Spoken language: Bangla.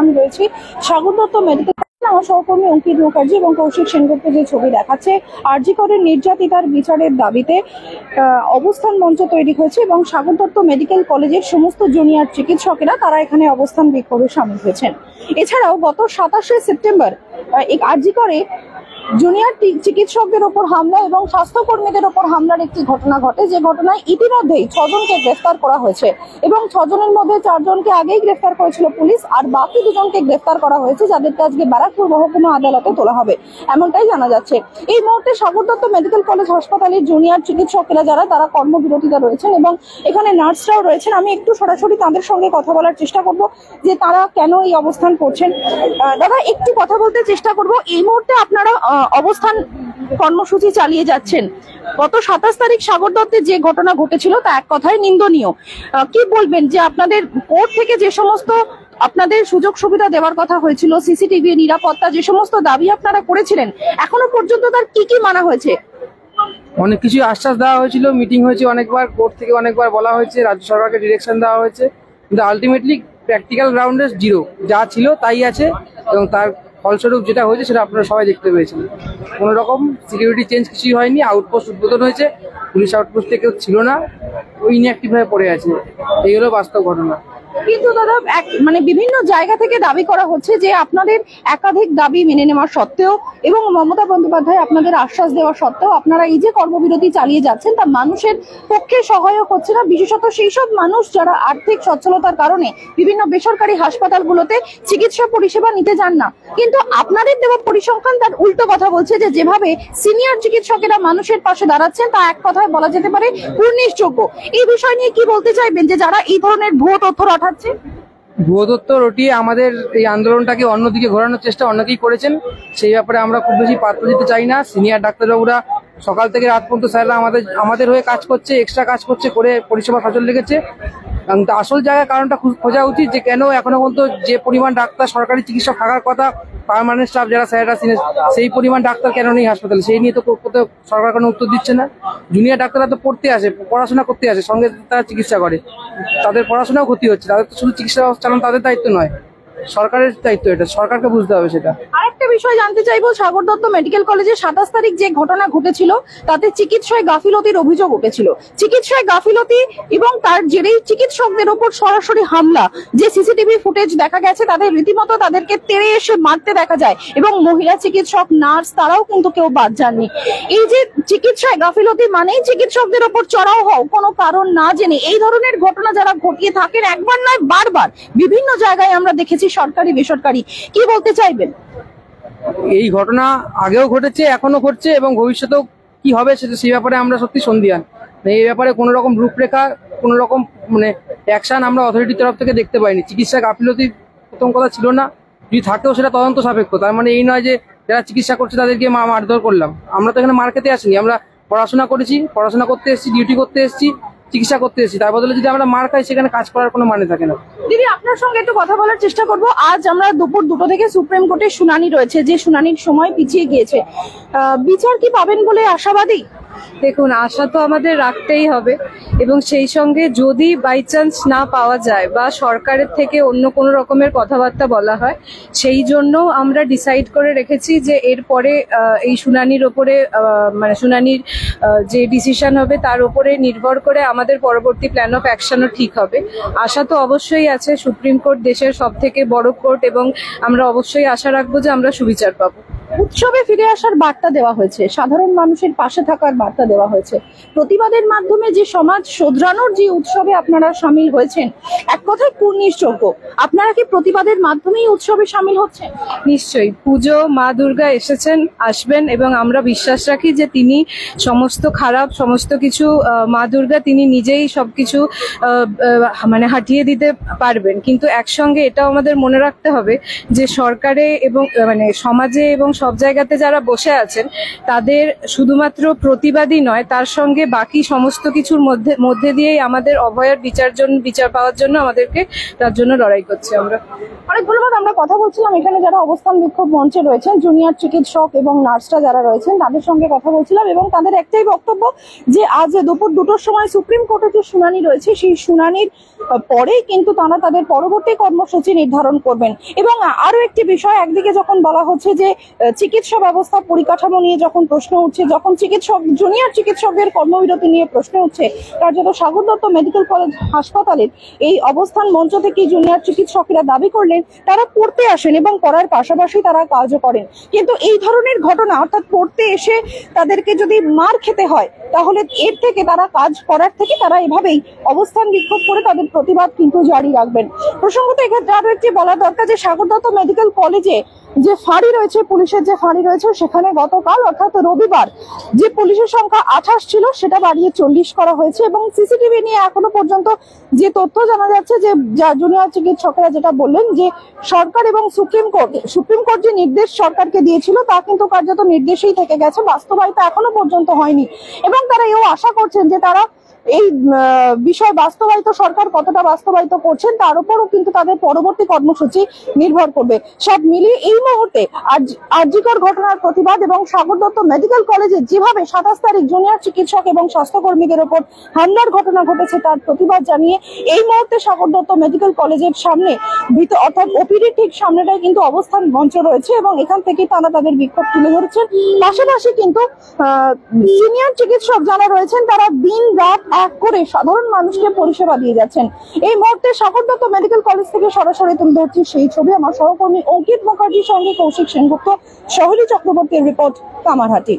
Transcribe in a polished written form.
আমি রয়েছি সাগর দত্ত মেডিকেল। আমার সহকর্মী অঙ্কিত মুখার্জি এবং কৌশিক সেনগুপ্ত যে ছবি দেখাচ্ছে, আরজি করের নির্যাতিতার বিচারের দাবিতে অবস্থান মঞ্চ তৈরি হয়েছে এবং সাগর দত্ত মেডিকেল কলেজের সমস্ত জুনিয়র চিকিৎসকেরা তারা এখানে অবস্থান বিক্ষোভে সামিল হয়েছেন। এছাড়াও গত 27শে সেপ্টেম্বর আরজি করে জুনিয়র চিকিৎসকদের ওপর হামলা এবং স্বাস্থ্যকর্মীদের ওপর হামলার একটি ঘটনা ঘটে, যে ঘটনায় ইতিমধ্যেই 6 জনকে গ্রেফতার করা হয়েছে এবং 6 জনের মধ্যে 4 জনকে আগেই গ্রেফতার করেছিল পুলিশ, আর বাকি 2 জনকে গ্রেফতার করা হয়েছে, যাদেরকে আজকে ব্যারাকপুর মহকুমা আদালতে তোলা হবে এমনটাই জানা যাচ্ছে। এই মুহূর্তে সাগর দত্ত মেডিকেল কলেজ হাসপাতালের জুনিয়র চিকিৎসকেরা যারা তারা কর্মবিরতিতে রয়েছেন এবং এখানে নার্সরাও রয়েছেন। আমি একটু সরাসরি তাদের সঙ্গে কথা বলার চেষ্টা করব যে তারা কেন এই অবস্থান করছেন। দাদা, একটু কথা বলতে চেষ্টা করব। এই মুহূর্তে আপনারা অবস্থান কর্মসূচি চালিয়ে যাচ্ছেন। গত 27 তারিখ সাগর দত্তের যে ঘটনা ঘটেছিল তা এক কথায় নিন্দনীয়। কি বলবেন যে আপনাদের কোর্ট থেকে যে সমস্ত আপনাদের সুযোগ সুবিধা দেওয়ার কথা হয়েছিল, সিসিটিভি, নিরাপত্তা, যে সমস্ত দাবি আপনারা করেছিলেন, এখনো পর্যন্ত তার কি কি মানা হয়েছে? অনেক কিছু আশ্বাস দেওয়া হয়েছিল, মিটিং হয়েছে অনেকবার, কোর্ট থেকে অনেকবার বলা হয়েছে, রাজ্য সরকারকে ডিরেকশন দেওয়া হয়েছে, কিন্তু আলটিমেটলি প্র্যাকটিক্যাল গ্রাউন্ডে জিরো। যা ছিল তাই আছে এবং তার ফলস্বরূপ যেটা হয়েছে সেটা আপনারা সবাই দেখতে পেয়েছেন। কোনো রকম সিকিউরিটি চেঞ্জ কিছুই হয়নি। আউটপোস্ট উদ্বোধন হয়েছে, পুলিশ আউটপোস্টে কেউ ছিল না, ওই ইনঅ্যাক্টিভ হয়ে পড়ে আছে। এই হলো বাস্তব ঘটনা। কিন্তু দাদা, বিভিন্ন জায়গা থেকে দাবি করা হচ্ছে যে আপনাদের একাধিক দাবি মেনে নেওয়া সত্ত্বেও এবং মমতা বন্দ্যোপাধ্যায় আপনাদের আশ্বাস দেওয়া সত্ত্বেও আপনারা এই যে কর্মবিরতি চালিয়ে যাচ্ছেন তা মানুষের পক্ষে সহায়ক হচ্ছে না, বিশেষত সেই সব মানুষ যারা আর্থিক সচ্ছলতার কারণে বিভিন্ন বেসরকারি হাসপাতালগুলোতে চিকিৎসা পরিষেবা নিতে যান না। কিন্তু আপনাদের দেওয়া পরিসংখ্যান তার উল্টো কথা বলছে যে যেভাবে সিনিয়র চিকিৎসকেরা মানুষের পাশে দাঁড়াচ্ছেন তা এক কথায় বলা যেতে পারে পূর্ণিশযোগ্য। এই বিষয় নিয়ে কি বলতে চাইবেন যে যারা এই ধরনের ভুয়ো তথ্য রটাচ্ছে? ভুয়ো তথ্য রটিয়ে আমাদের এই আন্দোলনটাকে অন্যদিকে ঘোরানোর চেষ্টা অনেকেই করেছেন। সেই ব্যাপারে আমরা খুব বেশি পাত্র দিতে চাই না। সিনিয়র ডাক্তারবাবুরা সকাল থেকে রাত পর্যন্ত স্যাররা আমাদের হয়ে কাজ করছে, এক্সট্রা কাজ করছে, করে পরিষেবা সচল রেখেছে। আসল জায়গায় কারণটা খোঁজা উচিত যে কেন এখনো পর্যন্ত যে পরিমাণ ডাক্তার সরকারি চিকিৎসক থাকার কথা, পার্মানেন্ট স্টাফ যারা স্যাররা সেই পরিমাণ ডাক্তার কেন নেই হাসপাতালে, সেই নিয়ে তো সরকার কোনো উত্তর দিচ্ছে না। জুনিয়র ডাক্তাররা তো পড়তে আসে, পড়াশোনা করতে আসে, সঙ্গে তারা চিকিৎসা করে, তাদের পড়াশোনাও ক্ষতি হচ্ছে। তাদের তো শুধু চিকিৎসা চালানো তাদের দায়িত্ব নয়, সরকারের দায়িত্ব, এটা সরকারকে বুঝতে হবে সেটা। আরেকটা বিষয় জানতে চাইবো, সাগর দত্ত মেডিকেল কলেজে 27 তারিখ যে ঘটনা ঘটেছিল তাতে চিকিৎসায় গাফিলতির অভিযোগ উঠেছিল। চিকিৎসায় গাফিলতি এবং তার জেরেই চিকিৎসকদের ওপর সরাসরি হামলা, যে সিসিটিভি ফুটেজ দেখা গেছে তাদের রীতিমতো তাদেরকে তেড়ে এসে মারতে দেখা যায় এবং মহিলা চিকিৎসক, নার্স তারাও কিন্তু কেউ বাদ যাননি। এই যে চিকিৎসায় গাফিলতি মানেই চিকিৎসকদের ওপর চড়াও হও কোনো কারণ না জেনে, এই ধরনের ঘটনা যারা ঘটিয়ে থাকেন একবার নয় বারবার বিভিন্ন জায়গায় আমরা দেখেছি, সরকারি বেসরকারি। কি বলতে চাইবেন? এই ঘটনা আগেও ঘটেছে, এখনো ঘটছে এবং ভবিষ্যতেও কি হবে সেটা সেই ব্যাপারে আমরা সত্যি সন্দিহান। এই ব্যাপারে কোনো রকম রূপরেখা, কোনো রকম অ্যাকশন আমরা অথরিটির তরফ থেকে দেখতে পাইনি। চিকিৎসা গাফিলতির প্রথম কথা ছিল না, যদি থাকেও সেটা তদন্ত সাপেক্ষ। তার মানে এই নয় যে যারা চিকিৎসা করছে তাদেরকে মারধর করলাম। আমরা তো এখানে মার খেতে আসিনি, আমরা পড়াশোনা করেছি, পড়াশোনা করতে এসেছি, ডিউটি করতে এসেছি, চিকিৎসা করতে এসেছি। তার বদলে যদি আমরা মার খাই সেখানে কাজ করার কোনো মানে থাকে না। দিদি, আপনার সঙ্গে একটু কথা বলার চেষ্টা করব। আজ আমরা দুপুর 2টো থেকে সুপ্রিম কোর্টে শুনানি রয়েছে, যে শুনানির সময় পিছিয়ে গিয়েছে। বিচার কি পাবেন বলে আশাবাদী? দেখুন, আশা তো আমাদের রাখতেই হবে এবং সেই সঙ্গে যদি বাই চান্স না পাওয়া যায় বা সরকারের থেকে অন্য কোনো রকমের কথাবার্তা বলা হয়, সেই জন্য আমরা ডিসাইড করে রেখেছি যে এরপরে এই শুনানির ওপরে শুনানির যে ডিসিশন হবে তার উপরে নির্ভর করে আমাদের পরবর্তী প্ল্যান অফ অ্যাকশনও ঠিক হবে। আশা তো অবশ্যই আছে, সুপ্রিম কোর্ট দেশের সব থেকে বড় কোর্ট এবং আমরা অবশ্যই আশা রাখবো যে আমরা সুবিচার পাবো। উৎসবে ফিরে আসার বার্তা দেওয়া হয়েছে, সাধারণ মানুষের পাশে থাকার বার্তা দেওয়া হয়েছে, প্রতিবাদের মাধ্যমে যে সমাজ শোধরানোর যে উৎসবে আপনারা সামিল হয়েছেন, এক কথায় পূর্ণিশযোগ্য। আপনারা কি প্রতিবাদের মাধ্যমেই উৎসবে সামিল হচ্ছেন? নিশ্চয়ই। পুজো মা দুর্গা এসেছেন, আসবেন এবং আমরা বিশ্বাস রাখি যে তিনি সমস্ত খারাপ সমস্ত কিছু মা দুর্গা তিনি নিজেই সবকিছু হাটিয়ে দিতে পারবেন। কিন্তু একসঙ্গে এটাও আমাদের মনে রাখতে হবে যে সরকারে এবং সমাজে এবং সব জায়গাতে যারা বসে আছেন তাদের শুধুমাত্র প্রতিবাদী নয়, তার সঙ্গে বাকি সমস্ত কিছুর মধ্যে দিয়েই আমাদের অভয়ার বিচার পাওয়ার জন্য আমাদেরকে তার জন্য লড়াই করছি আমরা। অনেক ধন্যবাদ। আমরা কথা বলছিলাম এখানে যারা অবস্থান বিক্ষোভ মঞ্চে রয়েছেন, জুনিয়র চিকিৎসক এবং নার্সরা যারা রয়েছেন তাদের সঙ্গে কথা বলছিলাম, এবং তাদের একটাই বক্তব্য যে আজ দুপুর 2টোর সময় সুপ্রিম কোর্টে যে শুনানি রয়েছে সেই শুনানির পরেই কিন্তু তারা তাদের পরবর্তী কর্মসূচি নির্ধারণ করবেন। এবং আরো একটি বিষয়, একদিকে যখন বলা হচ্ছে যে চিকিৎসা ব্যবস্থা পরিকাঠামো নিয়ে যখন প্রশ্ন উঠছে, যখন জুনিয়র চিকিৎসকদের কর্মবিরতি নিয়ে প্রশ্ন উঠছে, কার্যত সাগর দত্ত মেডিকেল কলেজ হাসপাতালের এই অবস্থান মঞ্চ থেকে জুনিয়র চিকিৎসকেরা দাবি করলেন তারা পড়তে আসেন এবং পড়ার পাশাপাশি তারা কাজও করেন। কিন্তু এই ধরনের ঘটনা, অর্থাৎ পড়তে এসে তাদেরকে যদি মার খেতে হয় তাহলে এর থেকে তারা কাজ করার থেকে তারা এভাবেই অবস্থান বিক্ষোভ করে তাদের প্রতিবাদ কিন্তু জারি রাখবেন। প্রসঙ্গত এক্ষেত্রে আরো একটি বলা দরকার যে সাগর দত্ত মেডিকেল কলেজে যে ফাঁড়ি রয়েছে, পুলিশের যে ফাঁড়ি রয়েছে, সেখানে গতকাল অর্থাৎ রবিবার যে পুলিশের সংখ্যা 28 ছিল সেটা বাড়িয়ে 40 করা হয়েছে। এবং সিসিটিভি নিয়ে এখনো পর্যন্ত যে তথ্য জানা যাচ্ছে যে জুনিয়র চিকিৎসকেরা যেটা বললেন যে সরকার এবং সুপ্রিম কোর্ট যে নির্দেশ সরকারকে দিয়েছিল তা কিন্তু কার্যত নির্দেশেই থেকে গেছে, বাস্তবায়িত এখনো পর্যন্ত হয়নি। এবং তারা এও আশা করছেন যে তারা এই বিষয় বাস্তবায়িত, সরকার কতটা বাস্তবায়িত করছেন তার উপরও কিন্তু তাদের পরবর্তী কর্মসূচি নির্ভর করবে। সব মিলিয়ে এই মুহূর্তে আরজিকর ঘটনার প্রতিবাদ এবং সাগর দত্ত মেডিকেল কলেজে যেভাবে 27 তারিখ জুনিয়র চিকিৎসক এবং স্বাস্থ্যকর্মীদের ওপর হামলার ঘটনা ঘটেছে তার প্রতিবাদ জানিয়ে এই মুহূর্তে সাগর দত্ত মেডিকেল কলেজের সামনে অর্থাৎ ওপিডি ঠিক সামনেটাই কিন্তু অবস্থান মঞ্চ রয়েছে এবং এখান থেকে তারা তাদের বিক্ষোভ তুলে ধরেছেন। পাশাপাশি কিন্তু সিনিয়র চিকিৎসক যারা রয়েছেন তারা দিন রাত এক করে সাধারণ মানুষকে পরিষেবা দিয়ে যাচ্ছেন। এই মুহূর্তে সাগর দত্ত মেডিকেল কলেজ থেকে সরাসরি তুলে ধরছি সেই ছবি। আমার সহকর্মী অঙ্কিত মুখার্জির সঙ্গে কৌশিক সেনগুপ্ত, সহেলী চক্রবর্তীর রিপোর্ট, কামারহাটি।